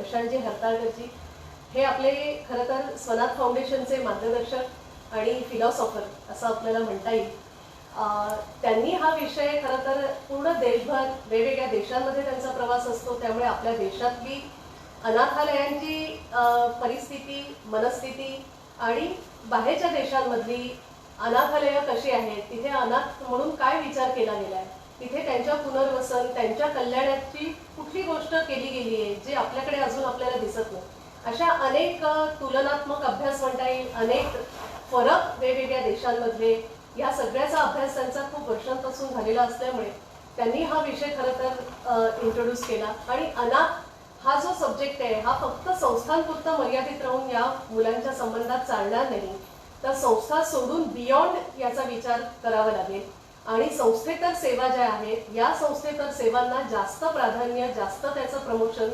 प्रशांतजी हरताळकरजी हे आपले खरं तर स्वनाथ फाउंडेशनचे मार्गदर्शक आणि फिलॉसॉफर असं आपल्याला म्हणता येईल. त्यांनी हा विषय खरं तर पूर्ण देशभर वेगवेगळ्या देशांमध्ये त्यांचा प्रवास असतो, त्यामुळे आपल्या देशातली अनाथालयांची परिस्थिती, मनस्थिती आणि बाहेरच्या देशांमधली अनाथालयं कशी आहेत, तिथे अनाथ म्हणून काय विचार केला गेला आहे, तिथे त्यांच्या पुनर्वसन, त्यांच्या कल्याणाची कुठली गोष्ट केली गेली आहे जे आपल्याकडे अजून आपल्याला दिसत नाही. अशा अनेक तुलनात्मक अभ्यास म्हणता येईल, अनेक फरक वेगवेगळ्या देशांमधले, या सगळ्याचा अभ्यास त्यांचा खूप वर्षांपासून झालेला असल्यामुळे त्यांनी हा विषय खरं तर इंट्रोड्यूस केला. आणि अनाथ हा जो सब्जेक्ट आहे हा फक्त संस्थांपुरता मर्यादित राहून या मुलांच्या संबंधात चालणार नाही, तर संस्था सोडून बियॉन्ड याचा विचार करावा लागेल. आणि संस्थेतर सेवा ज्या आहेत या संस्थेतर सेवांना जास्त प्राधान्य, जास्त त्याचं प्रमोशन,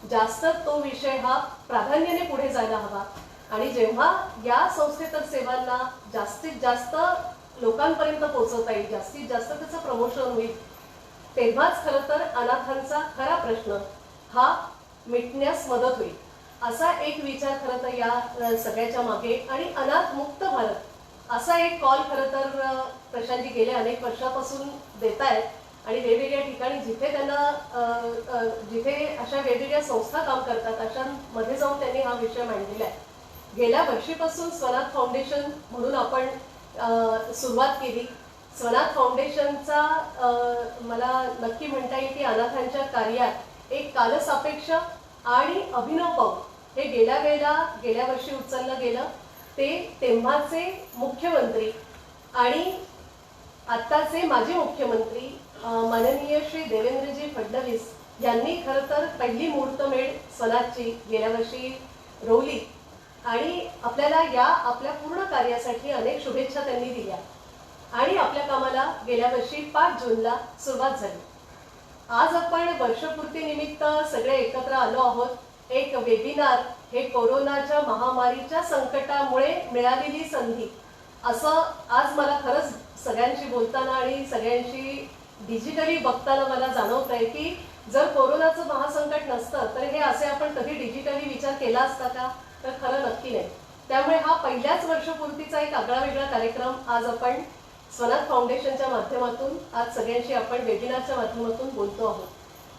जास्त तो विषय हा प्राधान्याने पुढे जायला हवा. आणि जेव्हा या संस्थेतर सेवांना जास्तीत जास्त लोकांपर्यंत पोहोचवता येईल, जास्तीत जास्त त्याचं प्रमोशन होईल, तेव्हाच खरं तर अनाथांचा खरा प्रश्न हा मिटण्यास मदत होईल. असा एक विचार खरं तर या सगळ्याच्या मागे. आणि अनाथ मुक्त भारत असा एक कॉल खरं तर प्रशांतजी गेले अनेक वर्षापासून देत आहेत. आणि वेगवेगळ्या ठिकाणी जिथे त्यांना जिथे अशा वेगवेगळ्या संस्था काम करतात अशांमध्ये जाऊन त्यांनी हा विषय मांडलेला आहे. गेल्या वर्षीपासून स्वनाथ फाउंडेशन म्हणून आपण सुरुवात केली. स्वनाथ फाउंडेशनचा मला नक्की म्हणता येईल की अनाथांच्या कार्यात एक कालसापेक्ष आणि अभिनव पाऊल हे गेल्या वर्षी उचललं गेलं. ते तेव्हाचे मुख्यमंत्री आणि आत्ताचे माजी मुख्यमंत्री माननीय श्री देवेंद्रजी फडणवीस यांनी खरं तर पहिली मुहूर्तमेढ स्वनाथची गेल्या वर्षी रोवली. आणि आपल्याला या आपल्या पूर्ण कार्यासाठी अनेक शुभेच्छा त्यांनी दिल्या. आणि आपल्या कामाला गेल्या वर्षी 5 जूनला सुरुवात झाली. आज आपण वर्षपूर्तीनिमित्त सगळे एकत्र आलो आहोत. एक वेबिनार, हे कोरोनाच्या महामारीच्या संकटामुळे मिळालेली संधी, असं आज मला खरंच सगळ्यांशी बोलताना आणि सगळ्यांशी डिजिटली बघताना मला जाणवत आहे की जर कोरोनाचं महासंकट नसतं तर हे असे आपण कधी डिजिटली विचार केला असता का, तर खरं नक्की नाही. त्यामुळे हा पहिल्याच वर्षपूर्तीचा एक आगळा वेगळा कार्यक्रम आज आपण स्वनाथ फाउंडेशनच्या माध्यमातून आज सगळ्यांशी आपण वेबिनारच्या माध्यमातून बोलतो आहोत.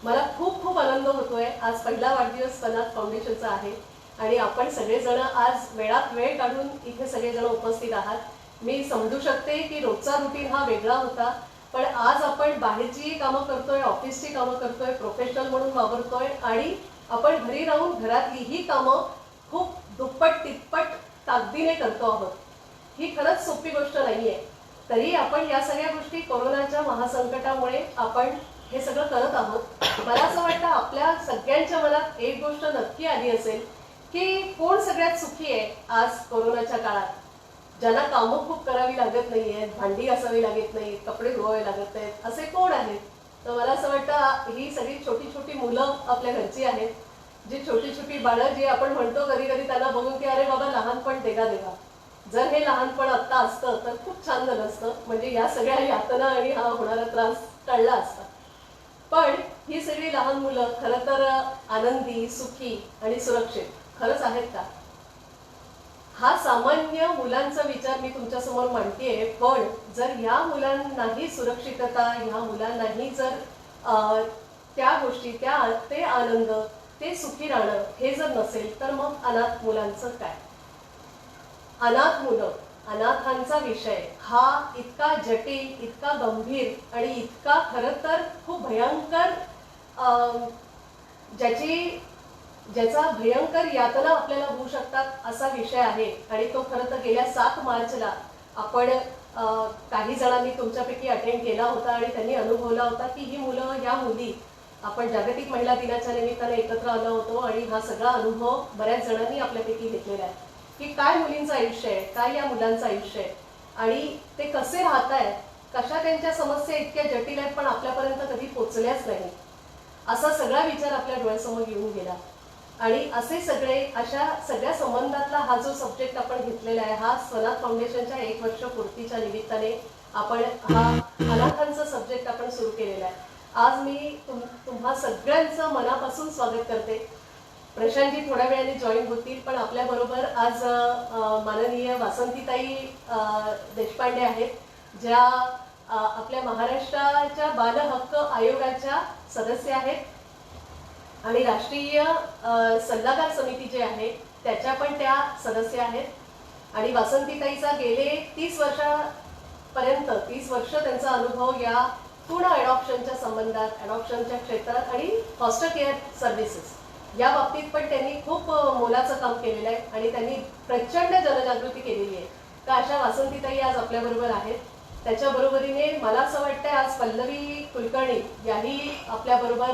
मला खूप खूप आनंद होतोय. आज पहिला वाढदिवस स्वनाथ फाउंडेशनचा आहे आणि आपण सगळेजण आज वेळात वेळ काढून इथे सगळेजण उपस्थित आहात. मी समजू शकते की रोजचा रुटीन हा वेगळा होता, पण आज आपण बाहेरचीही कामं करतोय, ऑफिसची कामं करतोय, प्रोफेशनल म्हणून वावरतोय आणि आपण घरी राहून घरातलीही कामं खूप दुप्पट तिप्पट ताकदीने करतो आहोत. ही खरंच सोपी गोष्ट नाहीये. तरी आपण या सगळ्या गोष्टी कोरोनाच्या महासंकटामुळे आपण हे सगळं करत आहोत. मला असं वाटतं आपल्या सगळ्यांच्या मनात एक गोष्ट नक्की आली असेल की कोण सगळ्यात सुखी आहे आज कोरोनाच्या काळात. ज्यांना कामं खूप करावी लागत नाही आहेत, भांडी घासावी लागत नाही, कपडे धुवावे लागत नाहीत, असे कोण आहेत. तर मला असं वाटतं ही सगळी छोटी छोटी मुलं आपल्या घरची आहेत, जी छोटी छोटी बाळं जी आपण म्हणतो कधी कधी त्यांना बघून की अरे बाबा लहानपण देगा देगा. जर हे लहानपण आत्ता असतं तर खूप छान झालं असतं, म्हणजे या सगळ्या यातना आणि हा होणारा त्रास टळला असता. पण ही सगळी लहान मुलं खरं तर आनंदी, सुखी आणि सुरक्षित खरंच आहेत का, हा सामान्य मुलांचा विचार मी तुमच्यासमोर मांडतेय. पण जर या मुलांनाही सुरक्षितता, ह्या मुलांनाही जर त्या गोष्टी, ते आनंद, ते सुखी राहणं हे जर नसेल तर मग अनाथ मुलांचं काय. अनाथ मुलं, अनाथांचा विषय हा इतका जटिल, इतका गंभीर आणि इतका खरं तर खूप भयंकर, ज्याचा भयंकर यातना आपल्याला होऊ शकतात असा विषय आहे. आणि तो खरं तर गेल्या 7 मार्चला आपण काही जणांनी तुमच्यापैकी अटेंड केला होता आणि त्यांनी अनुभवला होता की ही मुलं, ह्या मुली, आपण जागतिक महिला दिनाच्या निमित्ताने एकत्र आलो होतो आणि हा सगळा अनुभव बऱ्याच जणांनी आपल्यापैकी घेतलेला आहे की काय मुलींचं आयुष्य आहे, काय या मुलांचं आयुष्य आहे आणि ते कसे राहत आहेत, कशा त्यांच्या समस्या इतक्या जटिल आहेत पण आपल्यापर्यंत कधी पोचल्याच नाही, असा सगळा विचार आपल्या डोळ्यासमोर येऊन गेला. आणि असे सगळे, अशा सगळ्या संबंधातला हा जो सब्जेक्ट आपण घेतलेला आहे, हा स्वनाथ फाउंडेशनच्या 1 वर्ष पूर्तीच्या निमित्ताने आपण हा अनाथांचा सब्जेक्ट आपण सुरू केलेला आहे. आज मी तुम्हा सगळ्यांचं मनापासून स्वागत करते. प्रशांतजी थोड्या वेळाने जॉईन होतील, पण आपल्याबरोबर आज माननीय वासंतीताई देशपांडे आहेत, ज्या आपल्या महाराष्ट्राच्या बाल हक्क आयोगाच्या सदस्य आहेत आणि राष्ट्रीय सल्लागार समिती जे आहे त्याच्या पण त्या सदस्य आहेत। आणि वासंतीताईचा गेले 30 वर्ष त्यांचा अनुभव या पूर्ण अडॉप्शनच्या संबंधात, अडॉप्शनच्या क्षेत्रात आणि फॉस्टर केअर सर्व्हिसेस या बाबतीत पण त्यांनी खूप मोलाचं काम केलेलं आहे आणि त्यांनी प्रचंड जनजागृती केलेली आहे। तर अशा वासंतीताई आज आपल्याबरोबर आहेत। त्याच्या बरोबरीने मला असं वाटतं आज पल्लवी कुलकर्णी याही आपल्याबरोबर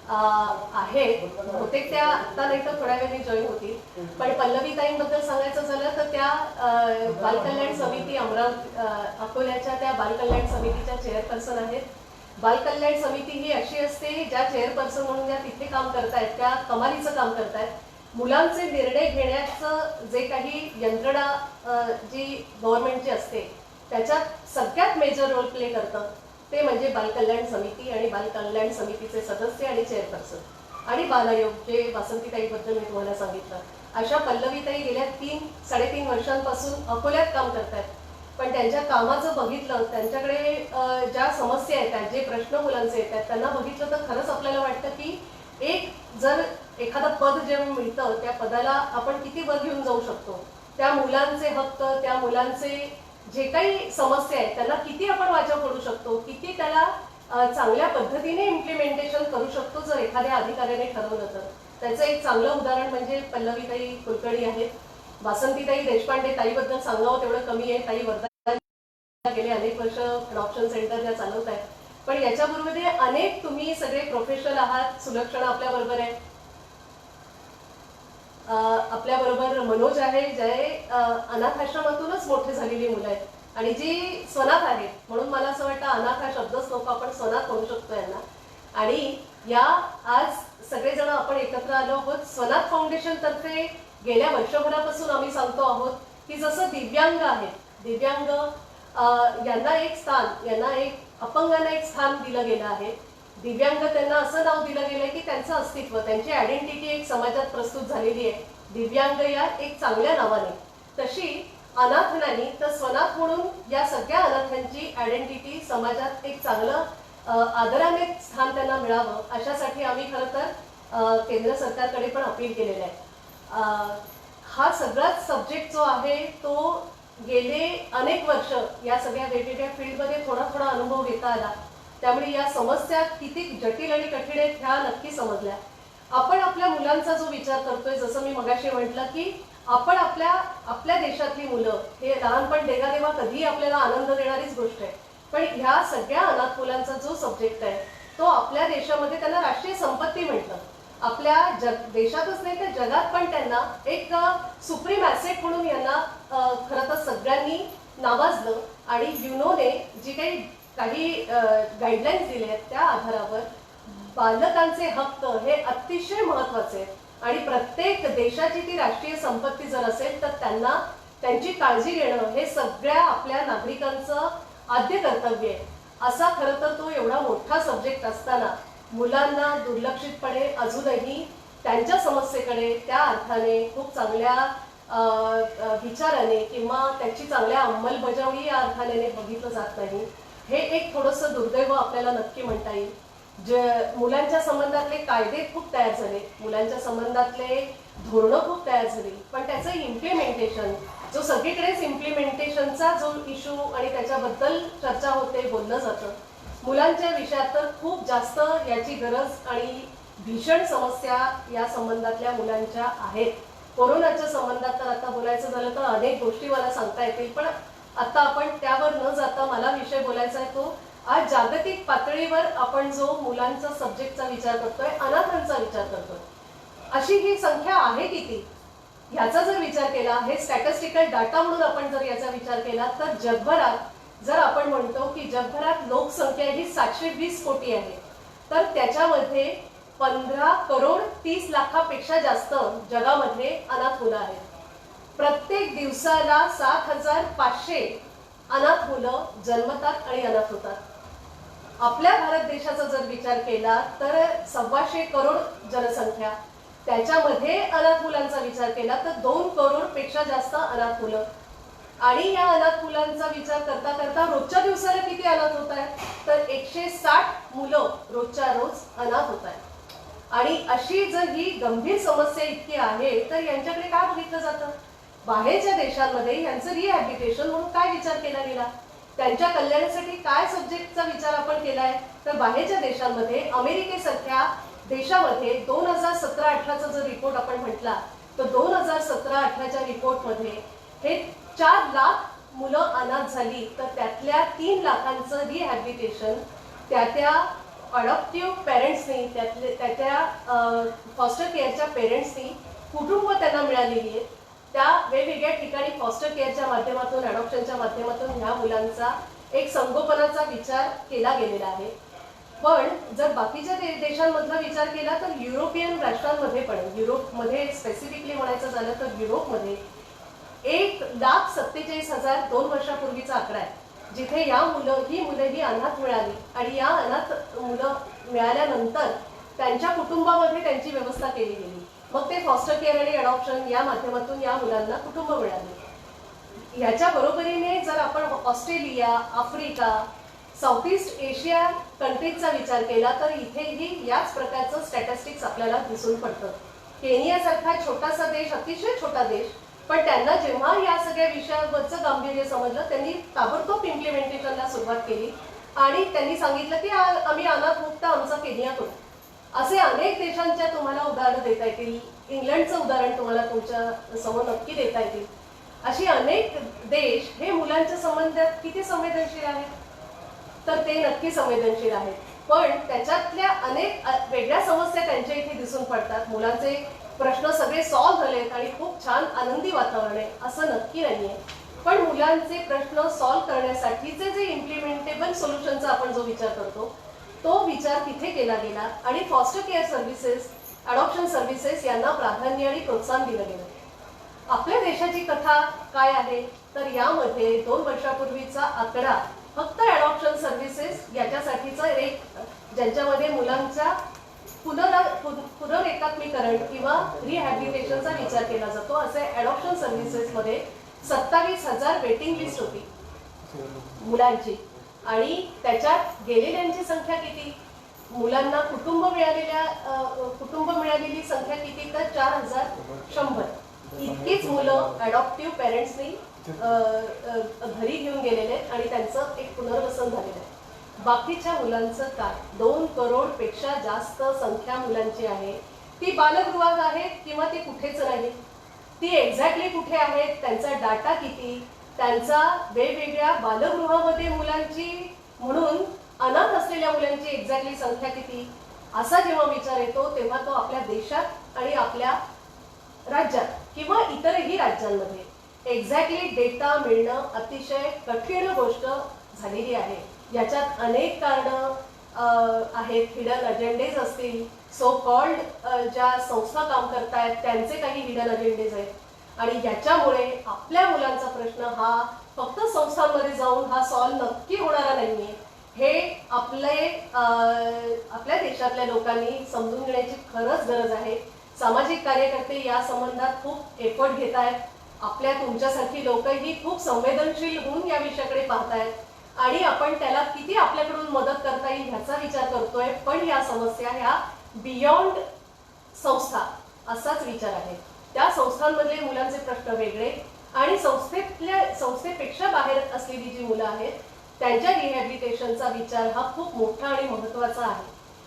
आहेत। बहुतेक त्या आता नाही तर थोड्या वेळाने जॉईन होतील, पण पल्लवीताईंबद्दल सांगायचं झालं तर त्या बालकल्याण समिती अमरावती अकोल्याच्या त्या बालकल्याण समितीच्या चेअरपर्सन आहेत। बालकल्याण समिती ही अशी असते ज्या चेअरपर्सन म्हणून ज्या तिथे काम करतायत त्या कमालीचं काम करतायत। मुलांचे निर्णय घेण्याचं जे काही यंत्रणा जी गव्हर्नमेंटची असते त्याच्यात सगळ्यात मेजर रोल प्ले करतं ते म्हणजे बालकल्याण समिती आणि बालकल्याण समितीचे सदस्य आणि चेअरपर्सन आणि बाल आयोग, जे वासंतीताईबद्दल मी तुम्हाला सांगितलं। अशा पल्लवीताई गेल्या 3-3.5 वर्षांपासून अकोल्यात काम करतायत, पण त्यांच्या कामाचं बघितलं, त्यांच्याकडे ज्या समस्या येतात, जे प्रश्न मुलांचे येतात त्यांना बघितलं तर खरंच आपल्याला वाटतं की एक जर एखादं पद जे मिळतं त्या पदाला आपण किती वर घेऊन जाऊ शकतो, त्या मुलांचे हक्क, त्या मुलांचे जे काही समस्या आहेत त्यांना किती आपण वाचा फोडू शकतो, किती त्याला चांगल्या पद्धतीने इम्प्लिमेंटेशन करू शकतो जर एखाद्या अधिकाऱ्याने ठरवलं तर। त्याचं एक चांगलं उदाहरण म्हणजे पल्लवीताई कुलकर्णी आहेत। वासंतीताई देशपांडे ताईबद्दल सांगावं तेवढं कमी आहे। ताई वर्धा गेले अनेक वर्ष अडॉप्शन सेंटर ज्या चालवत आहेत, पण याच्याबरोबर अनेक तुम्ही सगळे प्रोफेशनल आहात। सुलक्षणा आपल्याबरोबर आहे, आपल्याबरोबर मनोज आहे, जे अनाथ आश्रमातूनच मोठे झालेली मुलं आहेत आणि जी स्वनाथ आहेत, म्हणून मला असं वाटतं अनाथ हा शब्दच नको, आपण स्वनाथ म्हणू शकतो यांना। आणि या आज सगळेजण आपण एकत्र आलो आहोत स्वनाथ फाउंडेशन तर्फे। गेल्या वर्षभरापासून आम्ही सांगतो आहोत की जसं दिव्यांग आहेत, दिव्यांग यांना एक स्थान, यांना एक अपंगांना एक स्थान दिलं गेलं आहे। दिव्यांग त्यांना असं नाव दिलं गेलंय की त्यांचं अस्तित्व, त्यांची आयडेंटिटी एक समाजात प्रस्तुत झालेली आहे दिव्यांग या एक चांगल्या नावाने। तशी अनाथ नाही तर स्वनाथ म्हणून या सगळ्या अनाथांची आयडेंटिटी समाजात एक चांगलं आदराने स्थान त्यांना मिळावं, अशासाठी आम्ही खरं तर केंद्र सरकारकडे पण अपील केलेलं आहे। हा सगळाच सब्जेक्ट जो आहे तो गेले अनेक वर्ष या सगळ्या वेगवेगळ्या फील्डमध्ये थोडा थोडा अनुभव घेता आला, त्यामुळे या समस्या किती जटिल आणि कठीण आहेत ह्या नक्की समजल्या। आपण आपल्या मुलांचा जो विचार करतोय, जसं मी मगाशी म्हटलं की आपण आपल्या देशातली मुलं, हे लहानपण देवा कधीही आपल्याला आनंद देणारीच गोष्ट आहे, पण ह्या सगळ्या अनाथ मुलांचा जो सब्जेक्ट आहे तो आपल्या देशामध्ये त्यांना राष्ट्रीय संपत्ती म्हणतं। आपल्या देशातच नाही तर जगात पण त्यांना एक सुप्रीम ॲसेट म्हणून यांना खरं तर सगळ्यांनी नावाजलं आणि युनोने जी काही गाईडलाईन्स दिले आहेत त्या आधारावर बालकांचे हक्क हे अतिशय महत्त्वाचे आहेत आणि प्रत्येक देशाची ती राष्ट्रीय संपत्ती जर असेल तर त्यांना त्यांची काळजी घेणं हे सगळ्या आपल्या नागरिकांचं आद्य कर्तव्य आहे। असा खरं तर तो एवढा मोठा सब्जेक्ट असताना मुलांना दुर्लक्षितपणे अजूनही त्यांच्या समस्येकडे त्या अर्थाने खूप चांगल्या विचाराने किंवा त्याची चांगल्या अंमलबजावणी या अर्थाने बघितलं जात नाही। हे एक थोडंसं दुर्दैव आपल्याला नक्की म्हणता येईल। जे मुलांच्या संबंधातले कायदे खूप तयार झाले, मुलांच्या संबंधातले धोरणं खूप तयार झाली, पण त्याचं इम्प्लिमेंटेशन जो सगळीकडेच इम्प्लिमेंटेशनचा जो इश्यू आणि त्याच्याबद्दल चर्चा होते, बोललं जातं, मुलांच्या विषयात तर खूप जास्त याची गरज आणि भीषण समस्या या संबंधातल्या मुलांच्या आहेत। कोरोनाच्या संबंधात तर आता बोलायचं झालं तर अनेक गोष्टी मला सांगता येतील, पण आता आपण त्यावर न जाता मला विषय बोलायचा आहे तो आज जागतिक पातळीवर आपण जो मुलांचा सब्जेक्टचा विचार करतोय, अनाथांचा विचार करतोय, अशी ही संख्या आहे किती याचा जर विचार केला, हे स्टॅटिस्टिकल डाटा म्हणून आपण जर याचा विचार केला तर जगभरात जर आपण म्हणतो की जगभरात लोकसंख्या ही 720 कोटी आहे, तर त्याच्यामध्ये 15,30,00,000पेक्षा जास्त जगामध्ये अनाथ मुलं आहेत। प्रत्येक दिवसाला 7,500 अनाथ मुलं जन्मतात आणि अनाथ होतात। आपल्या भारत देशाचा जर विचार केला तर 1.25 करोड जनसंख्या त्याच्यामध्ये अनाथ मुलांचा विचार केला तर 2 करोडपेक्षा जास्त अनाथ मुलं. आणि या अनाथ मुलांचा विचार करता करता रोजच्या दिवसाला किती अनाथ होत आहेत तर 160 मुलं रोजच्या रोज अनाथ होत आहेत. आणि अशी जर ही गंभीर समस्या इतकी आहे तर यांच्याकडे काय बघितलं जातं? बाहेरच्या देशांमध्ये यांचं रिहॅबिलिटेशन म्हणून काय विचार केला गेला? त्यांच्या कल्याणासाठी काय सब्जेक्टचा विचार आपण केलाय? तर बाहेरच्या देशांमध्ये अमेरिकेसारख्या देशामध्ये 2017-18चा जर रिपोर्ट आपण म्हटला तर 2017-18च्या रिपोर्टमध्ये हे 4 लाख मुलं अनाथ झाली तर त्यातल्या 3 लाखांचं रिहॅबिलिटेशन त्या अडॉप्टिव्ह पेरेंट्सनी त्या फॉस्टर केअरच्या पेरेंट्सनी कुटुंब त्यांना मिळालेली आहेत त्या वेगवेगळ्या ठिकाणी फॉस्टर केअरच्या माध्यमातून अडॉप्शनच्या माध्यमातून ह्या मुलांचा एक संगोपनाचा विचार केला गेलेला आहे. पण जर बाकीच्या देशांमधला विचार केला तर युरोपियन राष्ट्रांमध्ये पण युरोपमध्ये स्पेसिफिकली म्हणायचं झालं तर युरोपमध्ये 1,47,000 2 वर्षापूर्वीचा आकडा आहे जिथे ही मुलं ही अनाथ मिळाली आणि या अनाथ मुलं मिळाल्यानंतर त्यांच्या कुटुंबामध्ये त्यांची व्यवस्था केली गेली. मग ते फॉस्टर केअर आणि अडॉप्शन या माध्यमातून या मुलांना कुटुंब मिळाले. याच्या बरोबरीने जर आपण Australia, Africa, South East Asia कंट्रीजचा विचार केला तर इथेही याच प्रकारचं स्टॅटिस्टिक्स आपल्याला दिसून पडतं. केनियासारखा छोटासा देश, अतिशय छोटा देश, पण त्यांना जेव्हा या सगळ्या विषयावरचं गांभीर्य समजलं त्यांनी ताबडतोब इम्प्लिमेंटेशनला सुरुवात केली आणि त्यांनी सांगितलं की आम्ही अनाथ मुक्त आमचा केनिया करू. असे अनेक देशांच्या तुम्हाला उदाहरणं देता येतील. इंग्लंडचं उदाहरण तुम्हाला तुमच्या समोर नक्की देता येतील. अशी अनेक देश हे मुलांच्या संबंधात किती संवेदनशील आहेत तर ते नक्की संवेदनशील आहेत. पण त्याच्यातल्या अनेक वेगळ्या समस्या त्यांच्या इथे दिसून पडतात. मुलांचे प्रश्न सगळे सॉल्व्ह झालेत आणि खूप छान आनंदी वातावरण आहे असं नक्की नाहीये. पण मुलांचे प्रश्न सॉल्व्ह करण्यासाठीचे जे इम्प्लिमेंटेबल सोल्युशनचा आपण जो विचार करतो तो विचार तिथे केला गेला आणि foster care services, adoption services यांना प्राधान्य आणि प्रोत्साहन दिलं गेलं. आपल्या देशाची कथा काय आहे तर यामध्ये 2 वर्षापूर्वीचा आकडा फक्त अडॉप्शन सर्व्हिसेस याच्यासाठीचा एक ज्यांच्यामध्ये मुलांच्या पुनरेकात्मीकरण किंवा रिहॅबिलिटेशनचा विचार केला जातो असे अडॉप्शन सर्व्हिसेसमध्ये 27,000 वेटिंग लिस्ट होती मुलांची. आणि त्याच्यात गेलेल्यांची संख्या किती? मुलांना कुटुंब मिळालेली संख्या किती तर 4,100 इतकीच मुलं अडॉप्टिव्ह पेरेंट्सनी घरी घेऊन गेलेले आणि त्यांचं एक पुनर्वसन झालेलं आहे. बाकीच्या मुलांचं काय? 2 करोडपेक्षा जास्त संख्या मुलांची आहे. ती बालगृहात आहेत किंवा ती कुठेच नाही. ती एक्झॅक्टली कुठे आहेत, त्यांचा डाटा किती, त्यांचा वेगवेगळ्या बालगृहामध्ये मुलांची म्हणून अनाथ असलेल्या मुलांची एक्झॅक्टली संख्या किती असा जेव्हा विचार येतो तेव्हा तो आपल्या देशात आणि आपल्या राज्यात किंवा इतरही राज्यांमध्ये एक्झॅक्टली डेटा मिळणं अतिशय कठीण गोष्ट झालेली आहे. याच्यात अनेक कारणं आहेत. हिडन अजेंडेज असतील, सो कॉल्ड ज्या संस्था काम करतायत त्यांचे काही हिडन अजेंडेज आहेत आणि याच्यामुळे आपल्या मुलांचा प्रश्न हा फक्त संस्थांमध्ये जाऊन हा सॉल्व्ह नक्की होणारा नाहीये. हे आपल्या देशातल्या लोकांनी समजून घेण्याची खरंच गरज आहे. सामाजिक कार्यकर्ते या संबंधात खूप एफर्ट घेत आहेत. आपल्या तुमच्यासारखी लोकही खूप संवेदनशील होऊन या विषयाकडे पाहतायत आणि आपण त्याला किती आपल्याकडून मदत करता येईल ह्याचा विचार करतोय. पण या समस्या ह्या बियॉन्ड संस्था असाच विचार आहे. त्या संस्थांमधले मुलांचे प्रश्न वेगळे आणि संस्थेपेक्षा बाहेर असलेली जी मुलं आहेत त्यांच्या रिहॅबिलिटेशनचा विचार हा खूप मोठा आणि महत्त्वाचा आहे.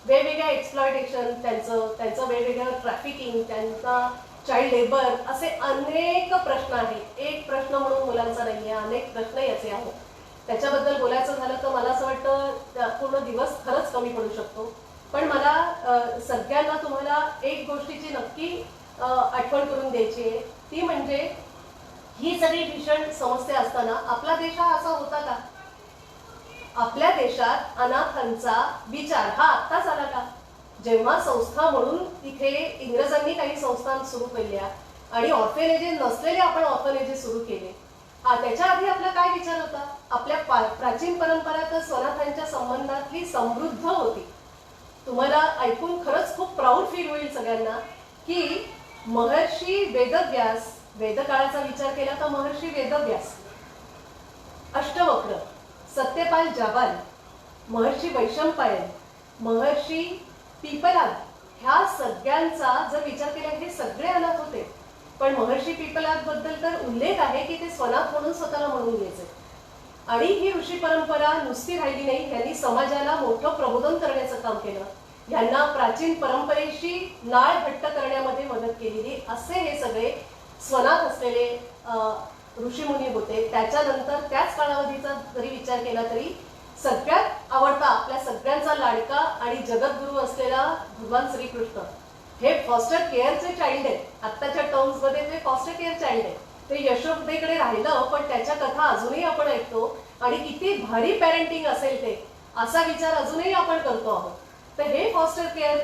वेगवेगळ्या एक्सप्लॉयटेशन, त्यांचं वेगवेगळं ट्रॅफिकिंग, त्यांचा चाइल्ड लेबर असे अनेक प्रश्न आहेत. एक प्रश्न म्हणून मुलांचा नाही आहे, अनेक प्रश्न याचे आहेत. त्याच्याबद्दल बोलायचं झालं तर मला असं वाटतं पूर्ण दिवस खरंच कमी पडू शकतो. पण मला सगळ्यांना तुम्हाला एक गोष्टीची नक्की आठवण करून द्यायची आहे. ती म्हणजे ही सगळी भीषण समस्या असताना आपला देश हा असा होता का? आपल्या देशात अनाथांचा विचार हा आत्ताच आला का? जेव्हा संस्था म्हणून तिथे इंग्रजांनी काही संस्था सुरू केल्या आणि ऑर्फनेजेस नसलेले आपण ऑर्फनेजेस सुरू केले. त्याच्या आधी आपला काय विचार होता? आपल्या प्राचीन परंपरा तर स्वनाथांच्या संबंधातली समृद्ध होती. तुम्हाला ऐकून खरंच खूप प्राऊड फील होईल सगळ्यांना की महर्षी वेदव्यास, वेदकाळाचा विचार केला तर महर्षी वेदव्यास, अष्टवक्र, सत्यपाल जाबाल, महर्षी वैशंपायन, महर्षी पिपलाद, ह्या सगळ्यांचा जर विचार केला हे सगळे अनाथ होते. पण महर्षी पिपलाद बद्दल तर उल्लेख आहे की ते स्वनाथ म्हणून स्वतःला म्हणून घ्यायचे. आणि ही ऋषी परंपरा नुसती राहिली नाही, यांनी समाजाला मोठं प्रबोधन करण्याचं काम केलं. यांना प्राचीन परंपरेशी नाळ घट्ट करण्यामध्ये मदत केलेली असे हे सगळे स्वनाथ असलेले ऋषीमुनी होते. त्याच्यानंतर त्याच कालावधीचा जरी विचार केला तरी सगळ्यात आवडता, आपल्या सगळ्यांचा लाडका आणि जगद्गुरू असलेला भगवान श्रीकृष्ण हे फॉस्टर केअरचे चाइल्ड आहेत. आत्ताच्या टर्म्स मध्ये ते फॉस्टर केअर चाइल्ड आहे. ते यशोदेकडे राहिलं, पण त्याच्या कथा अजूनही आपण ऐकतो आणि किती भारी पॅरेंटिंग असेल ते असा विचार अजूनही आपण करतो आहोत. तर हे फॉस्टर केअर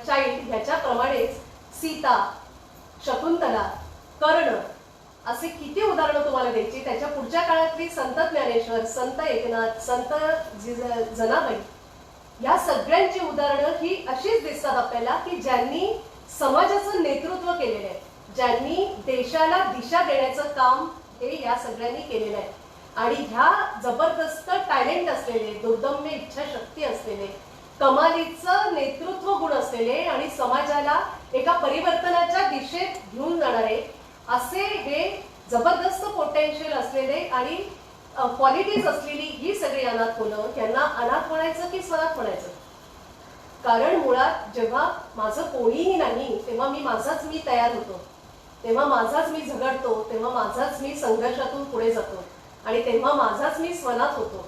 चाइल्ड ह्याच्याप्रमाणेच सीता, शकुंतला, कर्ण असे किती उदाहरणं तुम्हाला द्यायची. त्याच्या पुढच्या काळातली संत ज्ञानेश्वर, संत एकनाथ, संत जनाबाई, या सगळ्यांची उदाहरणं ही अशीच दिसतात आपल्याला की ज्यांनी समाजाचं नेतृत्व केलेलं आहे, ज्यांनी देशाला दिशा देण्याचं काम हे या सगळ्यांनी केलेलं आहे. आणि ह्या जबरदस्त टॅलेंट असलेले, दुर्दम्य इच्छाशक्ती असलेले, कमालीचं नेतृत्व गुण असलेले आणि समाजाला एका परिवर्तनाच्या दिशेत घेऊन जाणारे असे हे जबरदस्त पोटेन्शियल असलेले आणि क्वालिटीज असलेली ही सगळी अनाथ मुलं, यांना अनाथ म्हणायचं की स्वनाथ म्हणायचं? कारण मुळात जेव्हा माझं कोणीही नाही तेव्हा माझाच मी तयार होतो, तेव्हा माझाच मी झगडतो, तेव्हा माझाच मी संघर्षातून पुढे जातो आणि तेव्हा माझाच मी स्वनाथ होतो.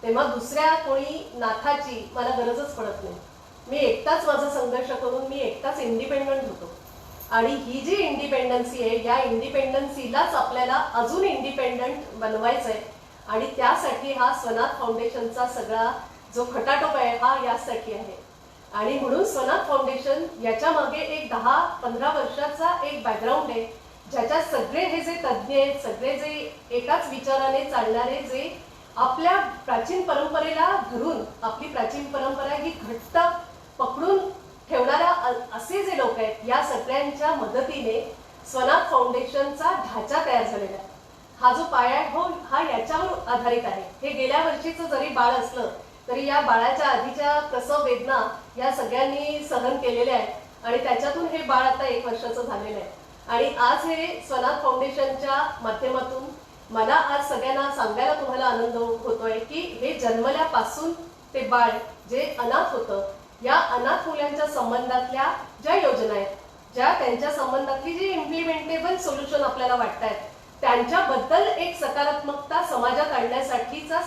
तेव्हा दुसऱ्या कोणी नाथाची मला गरजच पडत नाही. मी एकटाच माझा संघर्ष करून मी एकटाच इंडिपेंडंट होतो. आणि ही जी इंडिपेंडन्सी आहे, या इंडिपेंडन्सीलाच आपल्याला अजून इंडिपेंडंट बनवायचं आहे. आणि त्यासाठी हा स्वनाथ फाउंडेशनचा सगळा जो खटाटोप आहे हा यासाठी आहे. आणि म्हणून स्वनाथ फाउंडेशन याच्या मागे एक 10-15 वर्षाचा एक बॅकग्राऊंड आहे, ज्याच्यात सगळे हे जे तज्ज्ञ आहेत, सगळे जे एकाच विचाराने चालणारे, जे आपल्या प्राचीन परंपरेला धरून आपली प्राचीन परंपरा ही घट्ट पकडून ठेवणारा असे जे लोक आहेत, या सगळ्यांच्या मदतीने स्वनाथ फाउंडेशनचा ढाचा तयार झालेला आहे. हा जो पाया आहे हा याच्यावर आधारित आहे. हे गेल्या वर्षीचं जरी बाळ असलं तरी या बाळाच्या आधीच्या प्रसव वेदना या सगळ्यांनी सहन केलेल्या आहेत आणि त्याच्यातून हे बाळ आता 1 वर्षाचं झालेलं आहे. आणि आज हे स्वनाथ फाउंडेशनच्या माध्यमातून मला आज सगळ्यांना सांगायला तुम्हाला आनंद होतोय की हे जन्मल्यापासून ते बाळ जे अनाथ होतं, या अनाथ मुलांच्या संबंधातल्या ज्या योजना आहेत, ज्या त्यांच्या संबंधातली जी इम्प्लिमेंटेबल सोल्युशन आपल्याला वाटतायत, त्यांच्याबद्दल एक सकारात्मकता समाजात आणण्यासाठीचा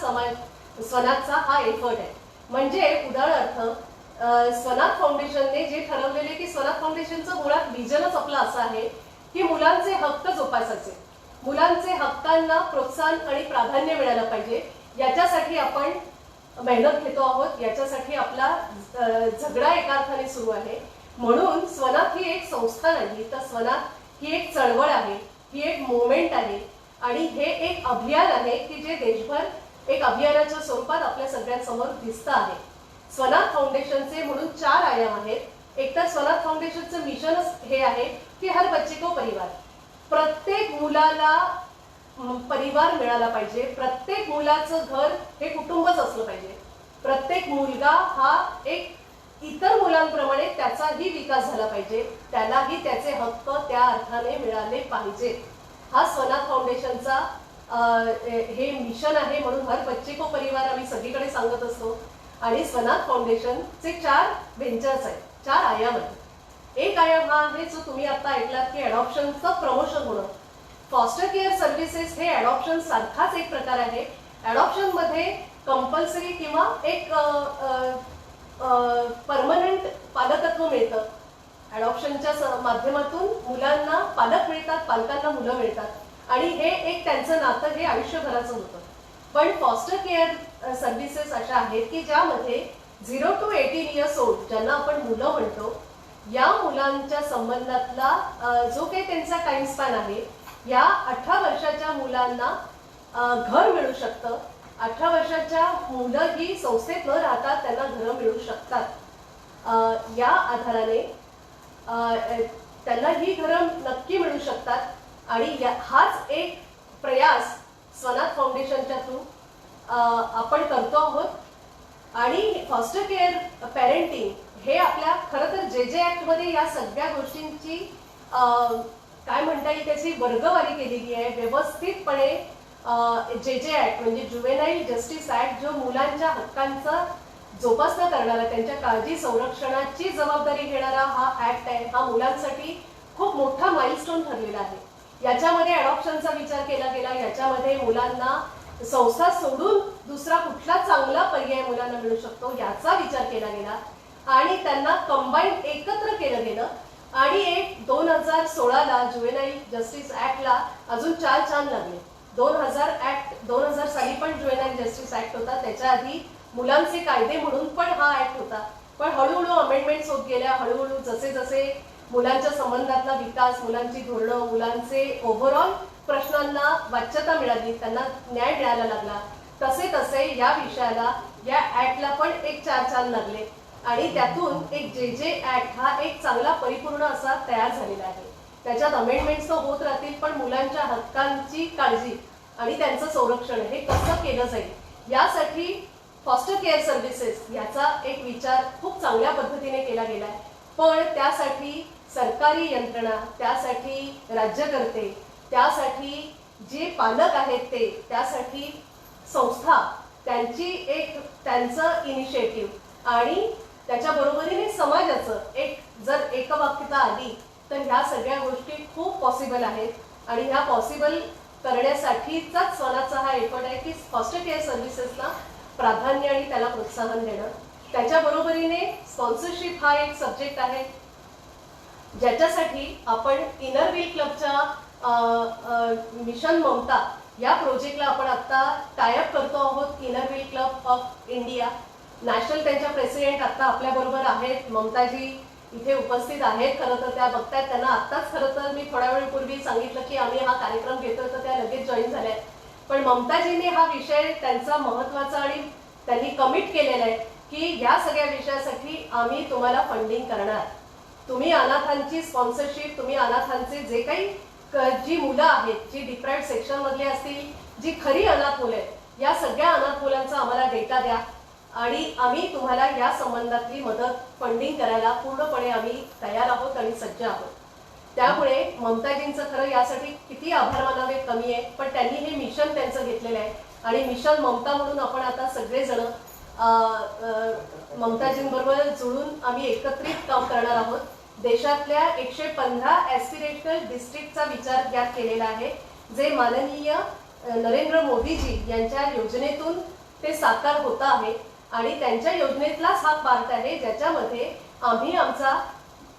स्वनाथचा हा एफर्ट आहे. म्हणजे उदाहरणार्थ स्वनाथ फाउंडेशनने जे ठरवलेले की स्वनाथ फाउंडेशनचं मुळात विजनच आपलं असं आहे की मुलांचे हक्क जोपासायचे, मुलांचे हक्कांना प्रोत्साहन आणि प्राधान्य मिळालं पाहिजे. याच्यासाठी आपण मेहनत घेतो आहोत, याच्यासाठी आपला झगडा एका अर्थाने सुरू आहे. म्हणून स्वनाथ ही एक संस्था नाही, तर स्वनाथ ही एक चळवळ आहे, ही एक मुवमेंट आहे आणि हे एक अभियान आहे की जे देशभर एक अभियानाच्या स्वरूपात आपल्या सगळ्यांसमोर दिसतं आहे. स्वनाथ फाउंडेशनचे म्हणून 4 आयाम आहेत. एक तर स्वनाथ फाउंडेशनचं मिशनच हे आहे की हर बच्चे को परिवार, प्रत्येक मुलाला परिवार मिळाला पाहिजे, प्रत्येक मुलाचं घर हे कुटुंबच असलं पाहिजे, प्रत्येक मुलगा हा एक इतर मुलांप्रमाणे त्याचाही विकास झाला पाहिजे, त्यालाही त्याचे हक्क त्या अर्थाने मिळाले पाहिजे. हा स्वनाथ फाउंडेशनचा हे मिशन आहे. म्हणून हर बच्चे को परिवार आम्ही सगळीकडे सांगत असतो. आणि स्वनाथ फाउंडेशनचे 4 व्हेंचर्स आहेत, 4 आयाम आहेत. एक आयाम हा आहे जो तुम्ही आता ऐकलात की अडॉप्शनचं प्रमोशन होणं. फॉस्टर केअर सर्व्हिसेस हे अडॉप्शन सारखाच एक प्रकार आहे. अडॉप्शन मध्ये कंपल्सरी किंवा एक परमनंट पालकत्व मिळतं. अडॉप्शनच्या माध्यमातून मुलांना पालक मिळतात, पालकांना मुलं मिळतात आणि हे एक त्यांचं नातं हे आयुष्यभराचं होतं. पण फॉस्टर केअर सर्व्हिसेस अशा आहेत की ज्यामध्ये 0 to 18 इयर्स ओल्ड, ज्यांना आपण मुलं म्हणतो, या मुलांच्या संबंधातला जो काही त्यांचा टाइम स्पॅन आहे, या 18 वर्षाच्या मुलांना घर मिळू शकतं. 18 वर्षाच्या मुलं ही संस्थेत न राहता त्यांना घरं मिळू शकतात. या आधाराने त्यांना ही घरं नक्की मिळू शकतात आणि हाच एक प्रयास स्वनाथ फाउंडेशनच्या थ्रू आपण करतो आहोत। आणि फॉस्टर केअर पॅरेंटिंग हे आपल्या खरं तर जे ॲक्टमध्ये या सगळ्या गोष्टींची काय म्हणता येईल त्याची वर्गवारी केलेली आहे व्यवस्थितपणे। जे ॲक्ट म्हणजे जुवेनाईल जस्टिस ॲक्ट जो मुलांच्या हक्कांचा जोपासना करणारा त्यांच्या काळजी संरक्षणाची जबाबदारी घेणारा हा ॲक्ट आहे। हा मुलांसाठी खूप मोठा माइलस्टोन ठरलेला आहे। याच्यामध्ये अडॉप्शनचा विचार केला गेला, याच्यामध्ये मुलांना संस्था सोडून दुसरा कुठला चांगला पर्याय मुलांना मिळू शकतो याचा विचार केला गेला आणि त्यांना कंबाईन एकत्र केलं गेलं। आणि एक 2016ला जुवेनाईल जस्टिस ॲक्टला अजून 4 चांद लागले। 2000 साली पण जुवेनाईल जस्टिस ॲक्ट होता, त्याच्या आधी मुलांचे कायदे म्हणून पण हा ॲक्ट होता। पण हळूहळू अमेंडमेंट्स होत गेल्या, हळूहळू जसे जसे मुलांच्या संबंधातला विकास, मुलांची धोरणं, मुलांचे ओव्हरऑल प्रश्नांना वाच्यता मिळाली, त्यांना न्याय मिळायला लागला, तसे तसे या विषयाला या ॲक्टला पण एक 4 चांद लागले आणि त्यातून एक जे ॲक्ट हा एक चांगला परिपूर्ण असा तयार झालेला आहे। त्याच्यात अमेंडमेंट्स तर होत राहतील, पण मुलांच्या हक्कांची काळजी आणि त्यांचं संरक्षण हे कसं केलं जाईल यासाठी फॉस्टर केअर सर्व्हिसेस याचा एक विचार खूप चांगल्या पद्धतीने केला गेला आहे। पण त्यासाठी सरकारी यंत्रणा, त्यासाठी राज्यकर्ते, त्यासाठी जे पालक आहेत ते, त्यासाठी संस्था, त्यांचं इनिशिएटिव्ह आणि त्याच्या बरोबरीने समाजाचं एक जर एकवाक्यता आली तर ह्या सगळ्या गोष्टी खूप पॉसिबल आहेत। आणि ह्या पॉसिबल करण्यासाठीचाच स्वनाथचा हा एफर्ट आहे की फॉस्टर केअर सर्व्हिसेसला प्राधान्य आणि त्याला प्रोत्साहन देणं। त्याच्या बरोबरीने स्पॉन्सरशिप हा एक सब्जेक्ट आहे ज्याच्यासाठी आपण इनर व्हील क्लबच्या मिशन ममता या प्रोजेक्टला आपण आता टायअप करतो आहोत। Inner wheel club of India national त्यांच्या प्रेसिडेंट आता आपल्याबरोबर आहेत, ममताजी इथे उपस्थित आहेत। खरं तर त्या बघतायत, त्यांना आत्ताच खरं तर मी थोड्या वेळपूर्वी सांगितलं की आम्ही हा कार्यक्रम घेतोय, तर त्या लगेच जॉईन झाल्या। पण ममताजींनी हा विषय त्यांचा महत्त्वाचा आणि त्यांनी कमिट केलेला आहे की या सगळ्या विषयासाठी आम्ही तुम्हाला फंडिंग करणार। तुम्ही अनाथांची स्पॉन्सरशिप, तुम्ही अनाथांचे जे काही जी मुलं आहेत, जी डिप्राइव्ड सेक्शन मधले असतील, जी खरी अनाथ मुलं आहेत, या सगळ्या अनाथ मुलांचा आम्हाला डेटा द्या आणि आम्ही तुम्हाला या संबंधातली मदत फंडिंग करायला पूर्णपणे आम्ही तयार आहोत आणि सज्ज आहोत। त्यामुळे ममताजींचं खरं यासाठी किती आभार मानावे कमी आहे, पण त्यांनी हे मिशन त्यांचं घेतलेलं आहे आणि मिशन ममता म्हणून आपण आता सगळेजण ममताजींबरोबर जुळून आम्ही एकत्रित काम करणार आहोत। देशातल्या 115 ॲस्पिरेशनल डिस्ट्रिक्टचा विचार यात केलेला आहे, जे माननीय नरेंद्र मोदीजी यांच्या योजनेतून ते साकार होत आहे आणि त्यांच्या योजनेतलाच हा पार्ट आहे ज्याच्यामध्ये आम्ही आमचा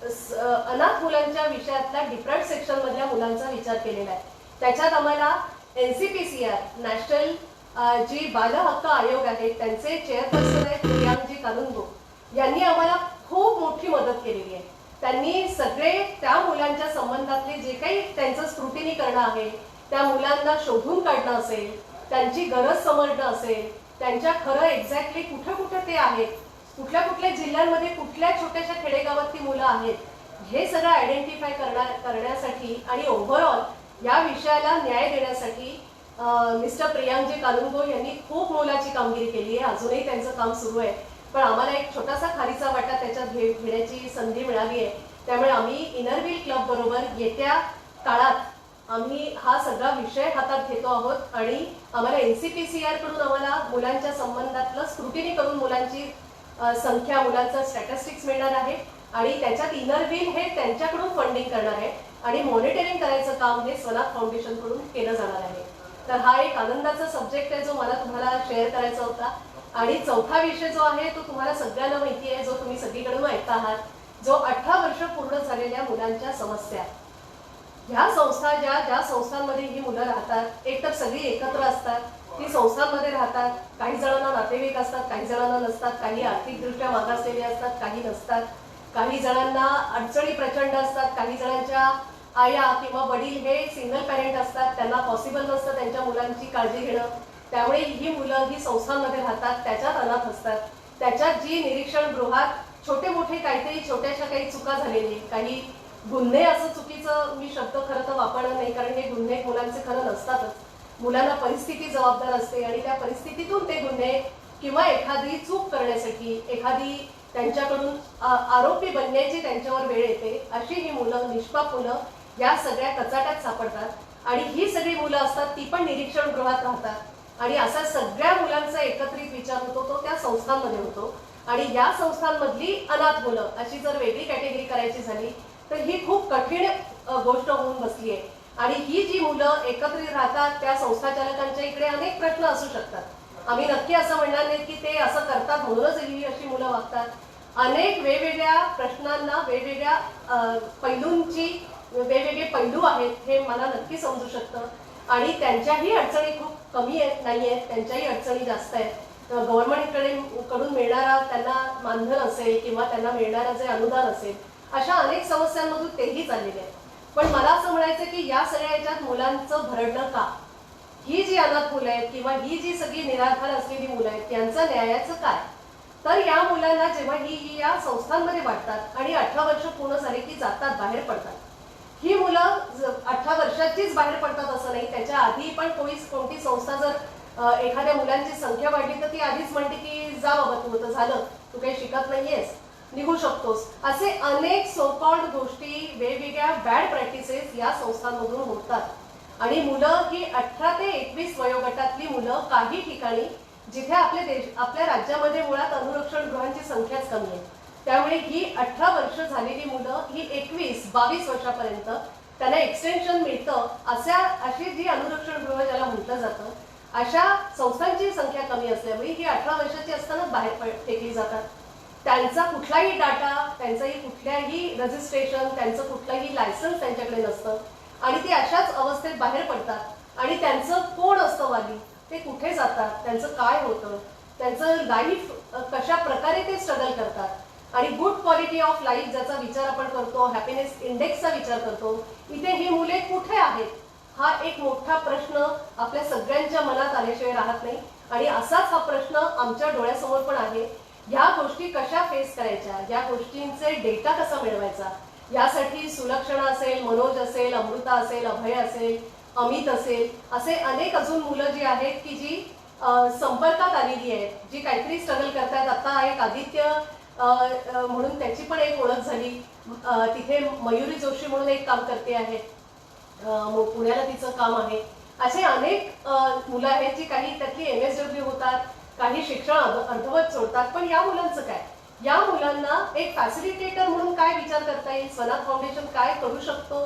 अनाथ मुलांच्या विषयातल्या डिप्राइव्ड सेक्शन मधल्या मुलांचा विचार केलेला आहे। त्याच्यात आम्हाला NCPCR नॅशनल जी बाल हक्क आयोग आहेत त्यांचे चेअरपर्सन आहेत प्रियांजी कानुंगो यांनी आम्हाला खूप मोठी मदत केलेली आहे। त्यांनी सगळे त्या मुलांच्या संबंधातले जे काही त्यांचं स्क्रुटिनी करणं आहे, त्या मुलांना शोधून काढणं असेल, त्यांची गरज समजणं असेल, त्यांच्या खरं एक्झॅक्टली कुठे कुठे ते आहेत, कुठल्या कुठल्या जिल्ह्यांमध्ये कुठल्या छोट्याशा खेडेगावात ती मुलं आहेत, हे सगळं आयडेंटिफाय करण्यासाठी आणि ओव्हरऑल या विषयाला न्याय देण्यासाठी मिस्टर प्रियांजी कानुंगो यांनी खूप मोलाची कामगिरी केली आहे। अजूनही त्यांचं काम सुरू आहे, पण आम्हाला एक छोटासा खारीचा वाटा त्याच्यात घेण्याची संधी मिळाली आहे। त्यामुळे आम्ही इनर व्हील क्लब बरोबर येत्या काळात आम्ही हा सगळा विषय हातात घेतो आहोत आणि आम्हाला NCPCR कडून आम्हाला मुलांच्या संबंधातलं स्क्रुटिनी करून मुलांची संख्या, मुलांचं स्टॅटिस्टिक्स मिळणार आहे आणि त्याच्यात इनर व्हील हे त्यांच्याकडून फंडिंग करणार आहे आणि मॉनिटरिंग करायचं काम हे स्वनाथ फाउंडेशन कडून केलं जाणार आहे। तर हा एक आनंदाचा सब्जेक्ट आहे जो मला तुम्हाला शेअर करायचा होता। आणि चौथा विषय जो आहे तो तुम्हाला सगळ्यांना माहिती आहे, जो तुम्ही सगळीकडून ऐकता आहात, जो 18 वर्ष पूर्ण झालेल्या मुलांच्या समस्या। ह्या संस्था ज्या संस्थांमध्ये ही मुलं राहतात, एक तर सगळी एकत्र असतात, ती संस्थांमध्ये राहतात, काही जणांना नातेवाईक असतात, काही जणांना नसतात, काही आर्थिकदृष्ट्या मागासलेले असतात, काही नसतात, काही जणांना अडचणी प्रचंड असतात, काही जणांच्या आया किंवा वडील हे सिंगल पॅरेंट असतात, त्यांना पॉसिबल नसतं त्यांच्या मुलांची काळजी घेणं। त्यामुळे ही मुलं ही संस्थांमध्ये राहतात, त्याच्यात अनाथ असतात, त्याच्यात जी निरीक्षण गृहात छोटे मोठे काहीतरी छोट्याशा काही चुका झालेली, काही गुन्हे असं चुकीचं मी शब्द खरं तर वापरणार नाही, कारण हे गुन्हे मुलांचे खरं नसतातच. मुलांना परिस्थिती जबाबदार असते आणि त्या परिस्थितीतून ते गुन्हे किंवा एखादी चूक करण्यासाठी, एखादी त्यांच्याकडून आरोपी बनण्याची त्यांच्यावर वेळ येते, अशी ही मुलं, निष्पाप मुलं या सगळ्या कचाट्यात सापडतात. आणि ही सगळी मुलं असतात ती पण निरीक्षण गृहात राहतात आणि असा सगळ्या मुलांचा एकत्रित विचार होतो तो त्या संस्थांमध्ये होतो. आणि या संस्थांमधली अनाथ मुलं अशी जर वेगळी कॅटेगरी करायची झाली तर ही खूप कठीण गोष्ट होऊन बसली आहे. आणि ही जी मुलं एकत्रित राहतात त्या संस्थाचालकांच्या इकडे अनेक प्रश्न असू शकतात. आम्ही नक्की असं म्हणणार नाही की ते असं करतात म्हणूनच ही अशी मुलं वागतात. अनेक वेगवेगळ्या प्रश्नांना वेगवेगळ्या पैलूंची वेगवेगळे पैलू आहेत हे मला नक्की समजू शकतं. आणि त्यांच्याही अडचणी खूप कमी आहेत नाही आहेत, त्यांच्याही अडचणी जास्त आहेत. गव्हर्नमेंटकडून मिळणारा त्यांना मानधन असेल किंवा त्यांना मिळणारं जे अनुदान असेल, अशा अनेक समस्यांमधून तेही चाललेले आहेत. पण मला असं म्हणायचं की या सगळ्या याच्यात मुलांचं भरडणं का? ही जी अनाथ मुलं आहेत किंवा ही जी सगळी निराधार असलेली मुलं आहेत यांचं न्यायाचं काय? तर या मुलांना जेव्हा ही या संस्थांमध्ये वाटतात आणि 18 वर्ष पूर्ण झाले की जातात, बाहेर पडतात. ही मुलं 18 वर्षाचीच बाहेर पडतात असं नाही, त्याच्या आधी पण कोणती संस्था जर एखाद्या मुलांची संख्या वाढली तर ती आधीच म्हणते की जा बाबा, तू होतं झालं, तू काही शिकत नाहीयेस, निघू शकतोस. असे अनेक सोकॉल्ड गोष्टी, वेगवेगळ्या बॅड प्रॅक्टिसेस या संस्थांमधून होतात. आणि मुलं ही 18 ते 21 वयोगटातली मुलं काही ठिकाणी जिथे आपल्या राज्यामध्ये मुळात अनुरक्षण गृहांची संख्याच कमी आहे, त्यामुळे ही 18 वर्ष झालेली मुलं ही 21-22 वर्षापर्यंत त्यांना एक्सटेन्शन मिळतं. अशी जी अनुरक्षण गृह ज्याला म्हटलं जातं, अशा संस्थांची संख्या कमी असल्यामुळे ही 18 वर्षाची असतानाच बाहेर फेकली जातात. त्यांचा कुठलाही डाटा, त्यांचंही कुठल्याही रजिस्ट्रेशन, त्यांचं कुठलंही लायसन्स त्यांच्याकडे नसतं आणि ते अशाच अवस्थेत बाहेर पडतात. आणि त्यांचं कोण असतं वाली, ते कुठे जातात, त्यांचं काय होतं, त्यांचं लाईफ कशा प्रकारे ते स्ट्रगल करतात आणि गुड क्वालिटी ऑफ लाईफ ज्याचा विचार आपण करतो, हॅपीनेस इंडेक्सचा विचार करतो, इथे ही मुले कुठे आहेत हा एक मोठा प्रश्न आपल्या सगळ्यांच्या मनात आल्याशिवाय राहत नाही. आणि असाच हा प्रश्न आमच्या डोळ्यासमोर पण आहे. या गोष्टी कशा फेस करायच्या, या गोष्टींचे डेटा कसा मिळवायचा, यासाठी सुलक्षणा असेल, मनोज असेल, अमृता असेल, अभय असेल, अमित असेल, असे अनेक अजून मुलं जी आहेत की जी संपर्कात आलेली आहेत, जी काहीतरी स्ट्रगल करतात. आता एक आदित्य म्हणून त्याची पण एक ओळख झाली, तिथे मयुरी जोशी म्हणून एक काम करते आहे, पुण्याला तिचं काम आहे. असे अनेक मुलं आहेत जी काही त्यातली MSW होतात, काही शिक्षण अर्धवट सोडतात. पण या मुलांचं काय? या मुलांना एक फॅसिलिटेटर म्हणून काय विचार करता येईल, स्वनाथ फाउंडेशन काय करू शकतो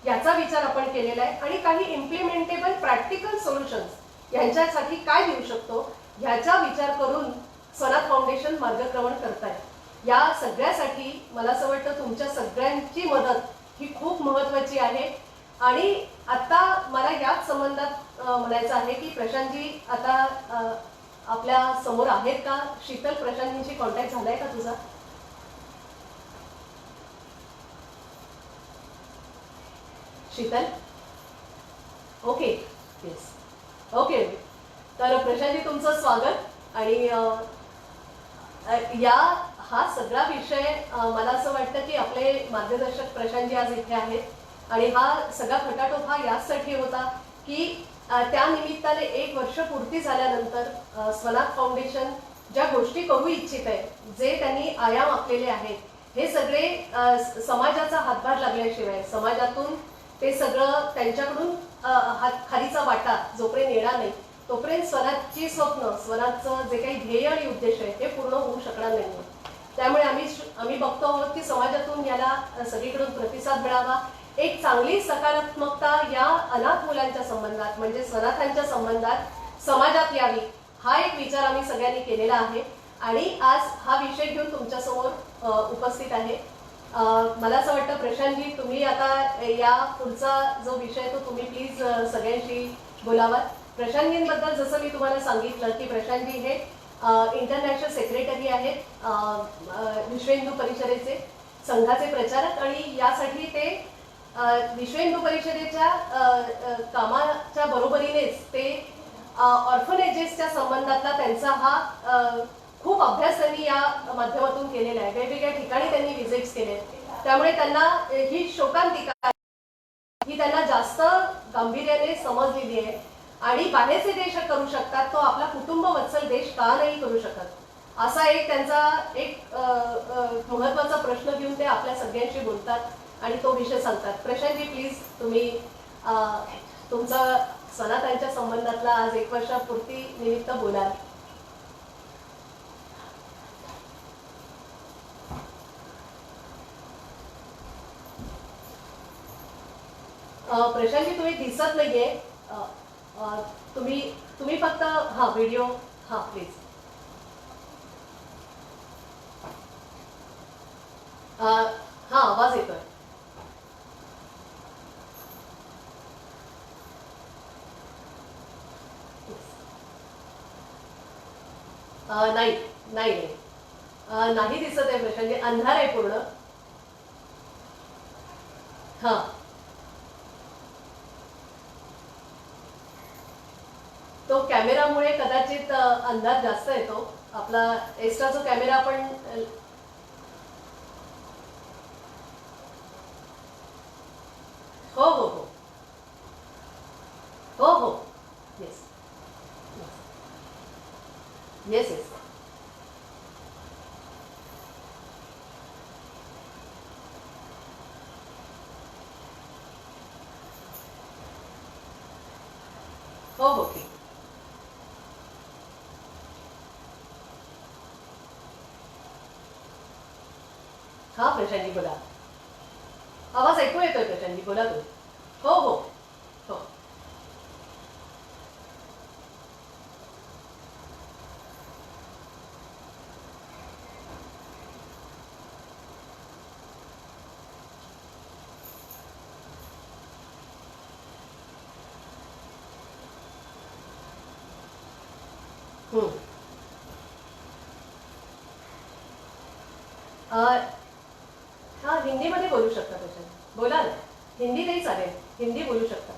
याचा विचार आपण केलेला आहे. आणि काही इम्प्लिमेंटेबल प्रॅक्टिकल सोल्युशन्स यांच्यासाठी काय देऊ शकतो ह्याचा विचार करून स्वनाथ फाउंडेशन मार्गक्रमण करत आहे. या सगळ्यासाठी मला असं वाटतं तुमच्या सगळ्यांची मदत ही खूप महत्त्वाची आहे. आणि आता मला याच संबंधात म्हणायचं आहे की प्रशांतजी आता आपल्या समोर आहेत का? शीतल, प्रशांतजींशी कॉन्टॅक्ट झालाय का तुझा? Sheetal, okay, yes, okay. तर प्रशांतजी तुमचं स्वागत. आणि हा सगळा विषय मला असं वाटतं की आपले मार्गदर्शक प्रशांतजी आज इथे आहेत आणि हा सगळा खटाटोप हा याचसाठी होता की त्या निमित्ताने 1 वर्ष पूर्ती झाल्यानंतर स्वनाथ फाउंडेशन ज्या गोष्टी करू इच्छित आहे, जे त्यांनी आयाम आखलेले आहेत, हे सगळे समाजाचा हातभार लागल्याशिवाय, समाजातून ते सगळं त्यांच्याकडून खालीचा वाटा जोपर्यंत येणार नाही तोपर्यंत स्वनाथची स्वप्न, स्वनाथचं जे काही ध्येय आणि उद्देश आहे ते पूर्ण होऊ शकणार नाही. त्यामुळे आम्ही बघतो आहोत की समाजातून याला सगळीकडून प्रतिसाद मिळावा, एक चांगली सकारात्मकता या अनाथ मुलांच्या संबंधात म्हणजे स्वनाथांच्या संबंधात समाजात यावी, हा एक विचार आम्ही सगळ्यांनी केलेला आहे. आणि आज हा विषय घेऊन तुमच्यासमोर उपस्थित आहे. मला असं वाटतं प्रशांतजी तुम्ही आता या पुढचा जो विषय तो तुम्ही प्लीज सगळ्यांशी बोलावात. प्रशांतजींबद्दल जसं मी तुम्हाला सांगितलं की प्रशांतजी हे इंटरनॅशनल सेक्रेटरी आहेत विश्व हिंदू परिषदेचे, संघाचे प्रचारक. आणि यासाठी ते विश्व हिंदू परिषदेच्या कामाच्या बरोबरीनेच ते ऑर्फनेजेसच्या संबंधातला त्यांचा हा खूप अभ्यास त्यांनी या माध्यमातून केलेला आहे. वेगवेगळ्या ठिकाणी त्यांनी व्हिजिट्स केले. त्यामुळे त्यांना ही शोकांतिका ही त्यांना जास्त गांभीर्याने समजलेली आहे आणि बाहेरचे देश करू शकतात, तो आपला कुटुंब वत्सल देश का नाही करू शकत, असा एक त्यांचा एक महत्वाचा प्रश्न घेऊन ते आपल्या सगळ्यांशी बोलतात आणि तो विषय सांगतात. प्रशांतजी प्लीज तुम्ही तुमचा सनातांच्या संबंधातला आज 1 वर्षापूर्ती निमित्त बोलाल. प्रशांतजी तुम्ही दिसत नाहीये, तुम्ही तुम्ही फक्त हा व्हिडिओ हा प्लीज. हा आवाज येतोय. नाही नाही नाही दिसत आहे प्रशांतजी, अंधार आहे पूर्ण. हा तो कॅमेरामुळे कदाचित अंदाज जास्त येतो. आपला एक्स्ट्रा जो कॅमेरा आपण हो हो हो हो हो येस येस येस हो हो ठीक. हा प्रशांतजी बोला, आवाज ऐकू येतोय प्रशांतजी, बोला तुम्ही. हो हो हो हम्म. हा हिंदीमध्ये बोलू शकता प्रशांत, बोला ना. हिंदी नाही चालेल, हिंदी बोलू शकता.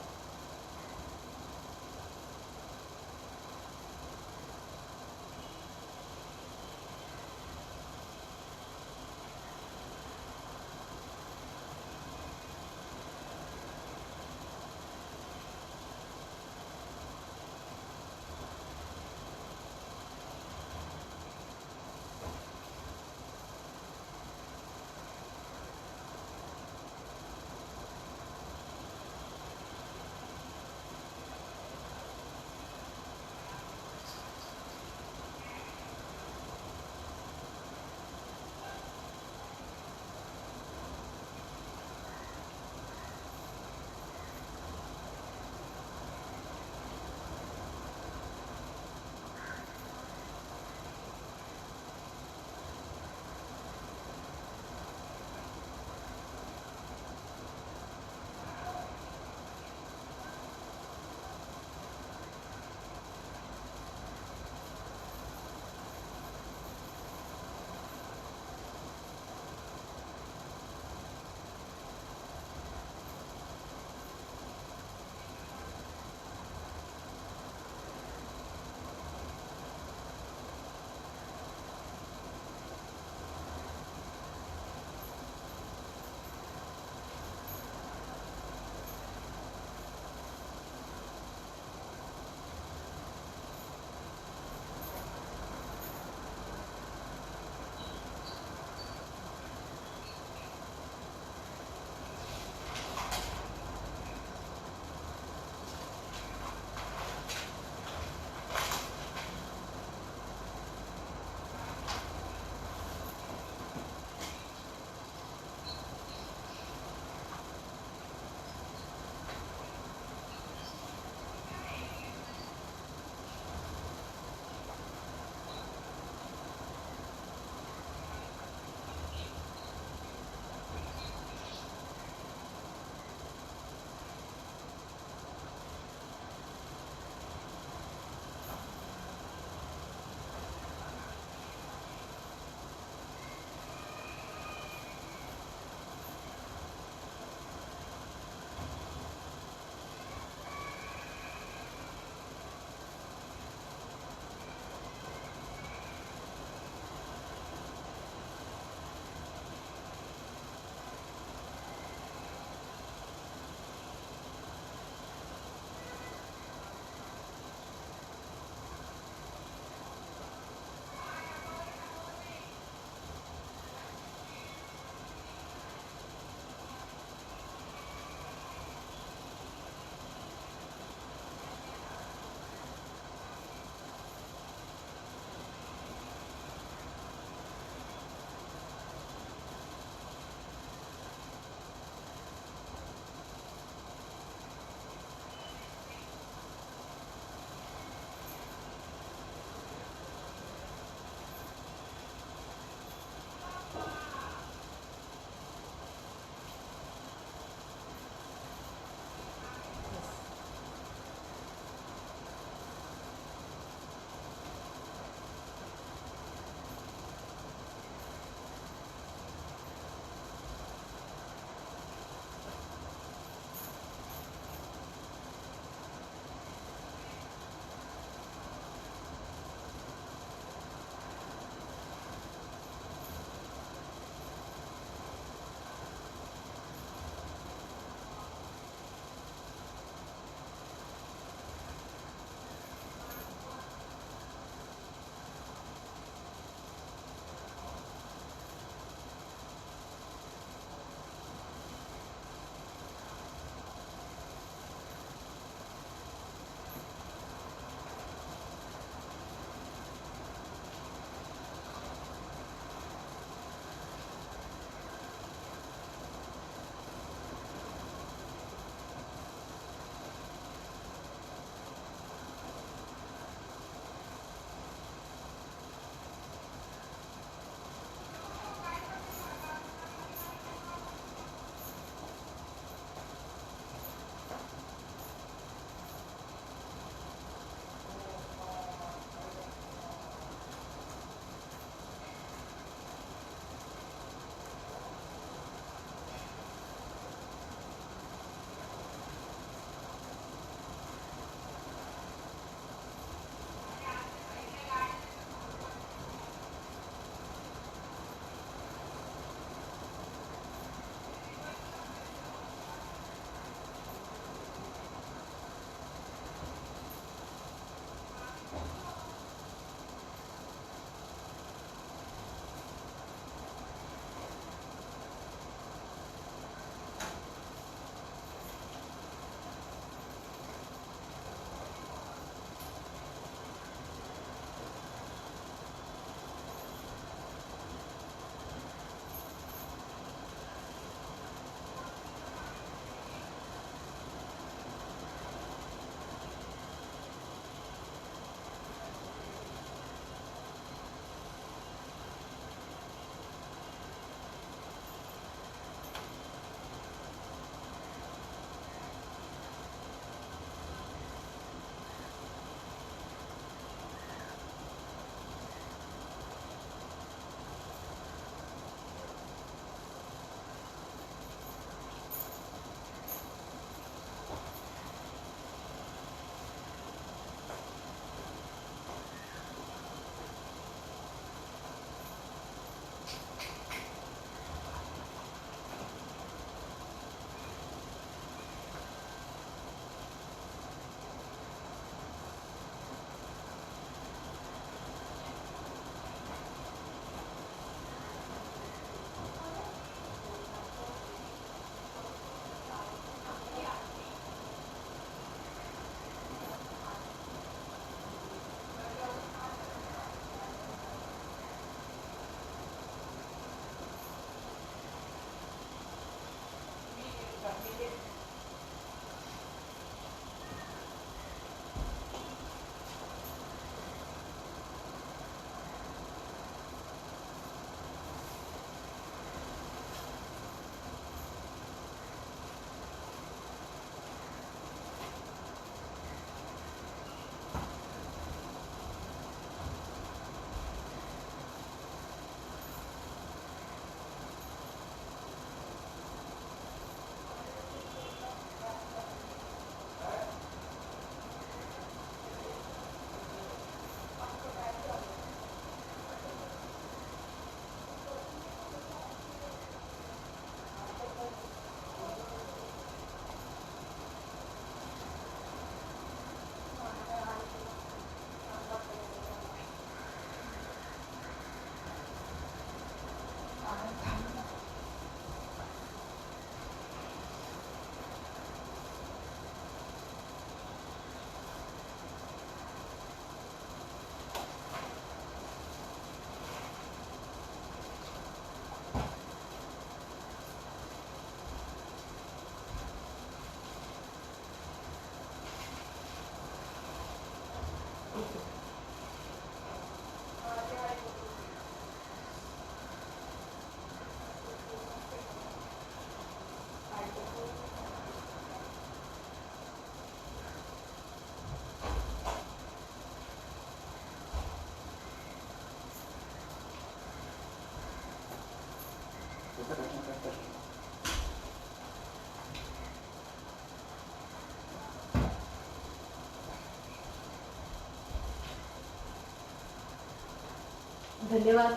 धन्यवाद,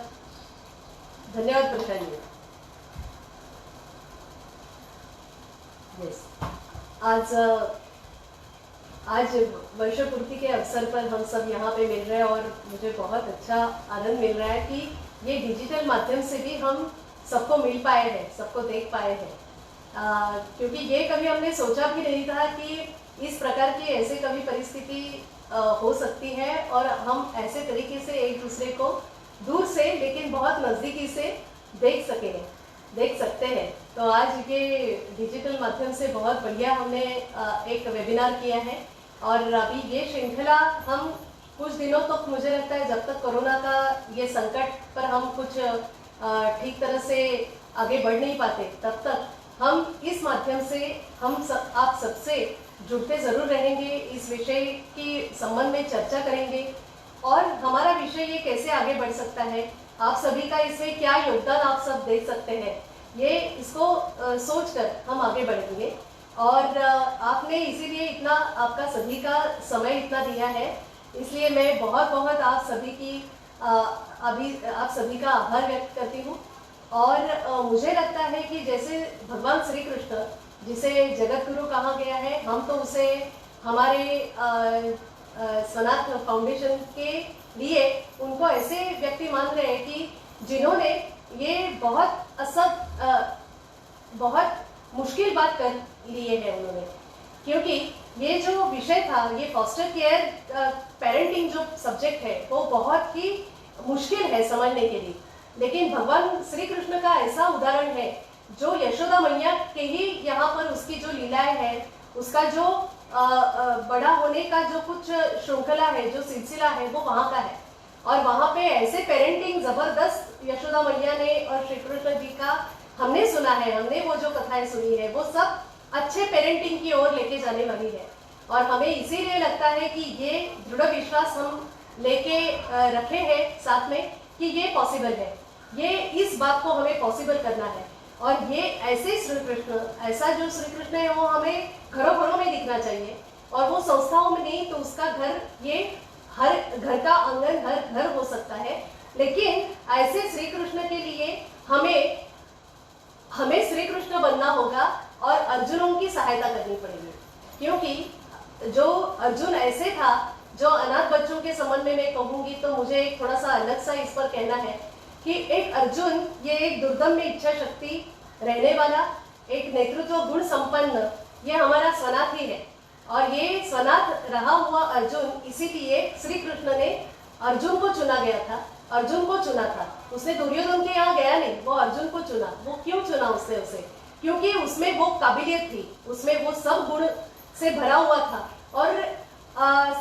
धन्यवाद प्रशांत जी। आज वर्षपूर्ति के अवसर पर हम सब यहाँ पे मिल रहे हैं और मुझे बहुत अच्छा आनंद मिल रहा है कि ये डिजिटल माध्यम से भी हम सबको मिल पाए हैं, सबको देख पाए हैं, क्योंकि ये कभी हमने सोचा भी नहीं था कि इस प्रकार की ऐसे कभी परिस्थिति हो सकती है और हम ऐसे तरीके से एक दूसरे को दूर से लेकिन बहुत नज़दीकी से देख सकते हैं। तो आज ये डिजिटल माध्यम से बहुत बढ़िया हमने एक वेबिनार किया है और अभी ये श्रृंखला हम कुछ दिनों तक, मुझे लगता है जब तक कोरोना का ये संकट पर हम कुछ ठीक तरह से आगे बढ़ नहीं पाते तब तक हम इस माध्यम से आप सबसे जुड़ते ज़रूर रहेंगे, इस विषय की संबंध में चर्चा करेंगे और हमारा विषय ये कैसे आगे बढ़ सकता है, आप सभी का इसमें क्या योगदान आप सब देख सकते हैं, ये इसको सोचकर हम आगे बढ़ेंगे। और आपने इसीलिए इतना, आपका सभी का समय इतना दिया है, इसलिए मैं बहुत आप सभी की आप सभी का आभार व्यक्त करती हूँ। और मुझे लगता है कि जैसे भगवान श्री कृष्ण जिसे जगत गुरु कहा गया है, हम तो उसे हमारे सनातन फाउंडेशन के लिए उनको ऐसे व्यक्ति मान रहे हैं कि जिन्होंने ये बहुत मुश्किल बात कर लिए है उन्होंने, क्योंकि ये जो विषय था, ये फॉस्टर केयर पेरेंटिंग जो सब्जेक्ट है वो बहुत ही मुश्किल है समझने के लिए, लेकिन भगवान श्री कृष्ण का ऐसा उदाहरण है जो यशोदा मैया के ही यहाँ पर उसकी जो लीलाएं है, उसका जो बड़ा होने का जो कुछ श्रृंखला है, जो सिलसिला है, वो वहाँ का है। और वहाँ पे ऐसे पेरेंटिंग जबरदस्त यशोदा मैया ने और श्री कृष्ण जी का हमने सुना है, हमने वो जो कथाएं सुनी है वो सब अच्छे पेरेंटिंग की ओर लेके जाने वाली है। और हमें इसीलिए लगता है कि ये दृढ़ विश्वास हम लेके रखे हैं साथ में कि ये पॉसिबल है, ये इस बात को हमें पॉसिबल करना है। और ये ऐसे श्री कृष्ण, ऐसा जो श्री कृष्ण है वो हमें घरों घरों में दिखना चाहिए, और वो संस्थाओं में नहीं तो उसका घर, ये हर घर का आंगन, हर घर हो सकता है। लेकिन ऐसे श्री कृष्ण के लिए हमें श्री कृष्ण बनना होगा और अर्जुनों की सहायता करनी पड़ेगी, क्योंकि जो अर्जुन ऐसे था, जो अनाथ बच्चों के संबंध में मैं कहूंगी तो मुझे एक थोड़ा सा अलग सा इस पर कहना है कि एक अर्जुन, ये एक दुर्दम में इच्छा शक्ति रहने वाला, एक नेतृत्व गुण संपन्न, ये हमारा स्वनाथ ही है। और ये स्वनाथ रहा हुआ अर्जुन, इसीलिए श्री कृष्ण ने अर्जुन को चुना गया था, अर्जुन को चुना था। उसने दुर्योधन के यहाँ गया नहीं, वो अर्जुन को चुना। वो क्यों चुना उसने उसे? क्योंकि उसमें वो काबिलियत थी, उसमें वो सब गुण से भरा हुआ था। और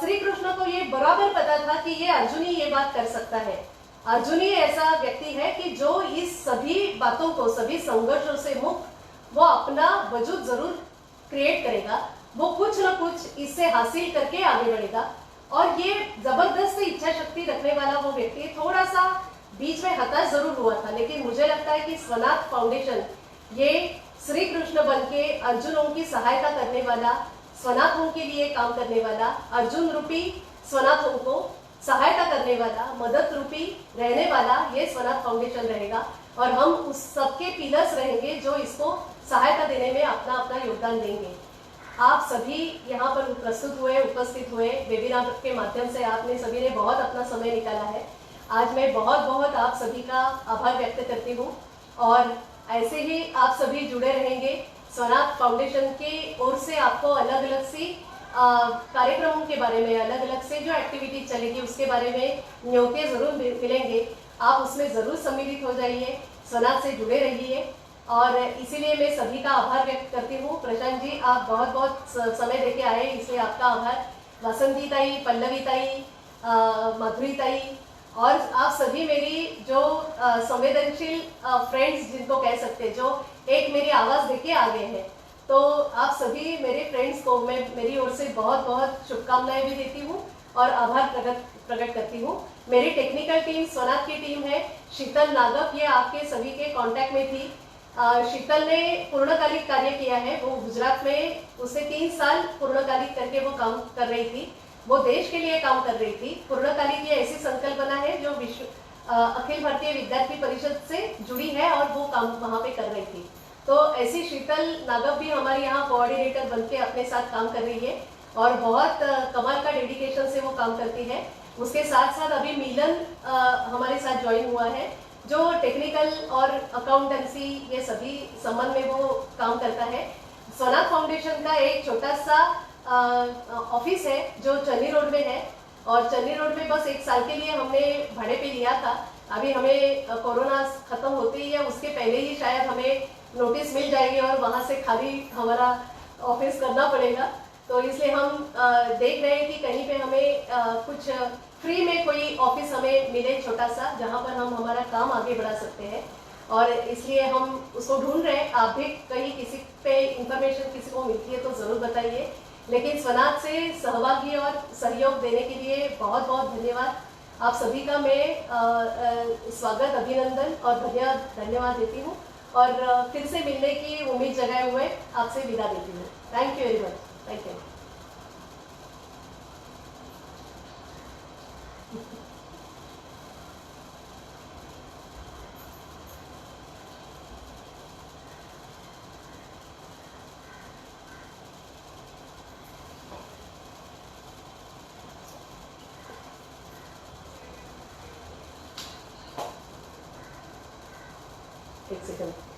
श्री कृष्ण को ये बराबर पता था कि ये अर्जुन ही ये बात कर सकता है, अर्जुन ही ऐसा व्यक्ति है कि जो इस सभी बातों को, सभी संघर्षों से मुक्त वो अपना वजूद जरूर क्रिएट करेगा, वो कुछ न कुछ इससे हासिल करके आगे बढ़ेगा। और ये जबरदस्त इच्छा शक्ति रखने वाला वो व्यक्ति थोड़ा सा बीच में हताश जरूर हुआ था, लेकिन मुझे लगता है कि स्वनाथ फाउंडेशन ये श्री कृष्ण बन के अर्जुनों की सहायता करने वाला, स्वनाथों के लिए काम करने वाला, अर्जुन रूपी स्वनाथों को सहायता करने वाला, मदद रूपी रहने वाला ये स्वनाथ फाउंडेशन रहेगा। और हम उस सबके पिलर्स रहेंगे जो इसको सहायता देने में अपना अपना योगदान देंगे। आप सभी यहाँ पर उपस्थित हुए वेबिनार के माध्यम से आपने सभी ने बहुत अपना समय निकाला है। आज मैं बहुत आप सभी का आभार व्यक्त करती हूँ, और ऐसे ही आप सभी जुड़े रहेंगे। स्वनाथ फाउंडेशन की ओर से आपको अलग अलग सी कार्यक्रमों के बारे में, अलग अलग से जो एक्टिविटी चलेगी उसके बारे में न्योते जरूर मिलेंगे, आप उसमें ज़रूर सम्मिलित हो जाइए, स्वनाथ से जुड़े रहिए। और इसीलिए मैं सभी का आभार व्यक्त करती हूँ। प्रशांत जी, आप बहुत समय देके आए, इसलिए आपका आभार। वसंती ताई, पल्लवी ताई, माधुरी ताई, और आप सभी मेरी जो संवेदनशील फ्रेंड्स जिनको कह सकते हैं, जो एक मेरी आवाज़ देके आ गए हैं, तो आप सभी मेरे फ्रेंड्स को मैं मेरी ओर से बहुत शुभकामनाएं भी देती हूँ और आभार प्रकट करती हूँ। मेरी टेक्निकल टीम स्वनाथ की टीम है, शीतल नागप, ये आपके सभी के कांटेक्ट में थी। शीतल ने पूर्णकालिक कार्य किया है, वो गुजरात में उसने 3 साल पूर्णकालिक करके वो काम कर रही थी, वो देश के लिए काम कर रही थी। पूर्णकालिक ये ऐसी संकल्पना है जो अखिल भारतीय विद्यार्थी परिषद से जुड़ी है और वो काम वहाँ पे कर रही थी। तो ऐसी शीतल नागव भी हमारे यहाँ कोऑर्डिनेटर बनके अपने साथ काम कर रही है और बहुत कमाल का डेडिकेशन से वो काम करती है। उसके साथ साथ अभी मिलन हमारे साथ ज्वाइन हुआ है, जो टेक्निकल और अकाउंटेंसी ये सभी संबंध में वो काम करता है। स्वनाथ फाउंडेशन का एक छोटा सा ऑफिस है जो चन्नी रोड में है, और चन्नी रोड में बस 1 साल के लिए हमने भाड़े पे लिया था। अभी हमें कोरोना खत्म होते ही है उसके पहले ही शायद हमें नोटिस मिल जाएगी और वहाँ से खाली हमारा ऑफिस करना पड़ेगा। तो इसलिए हम देख रहे हैं कि कहीं पे हमें कुछ फ्री में कोई ऑफिस हमें मिले छोटा सा, जहाँ पर हम हमारा काम आगे बढ़ा सकते हैं, और इसलिए हम उसको ढूंढ रहे हैं। आप भी कहीं किसी पे इंफॉर्मेशन किसी को मिलती है तो ज़रूर बताइए। लेकिन स्वनाथ से सहभागी और सहयोग देने के लिए बहुत बहुत धन्यवाद। आप सभी का मैं स्वागत, अभिनंदन और धन्यवाद देती हूँ, और फिर से मिलने की उम्मीद जगाए हुए आपसे विदा देती हूँ। Thank you very much. Thank you. एक सेकंड।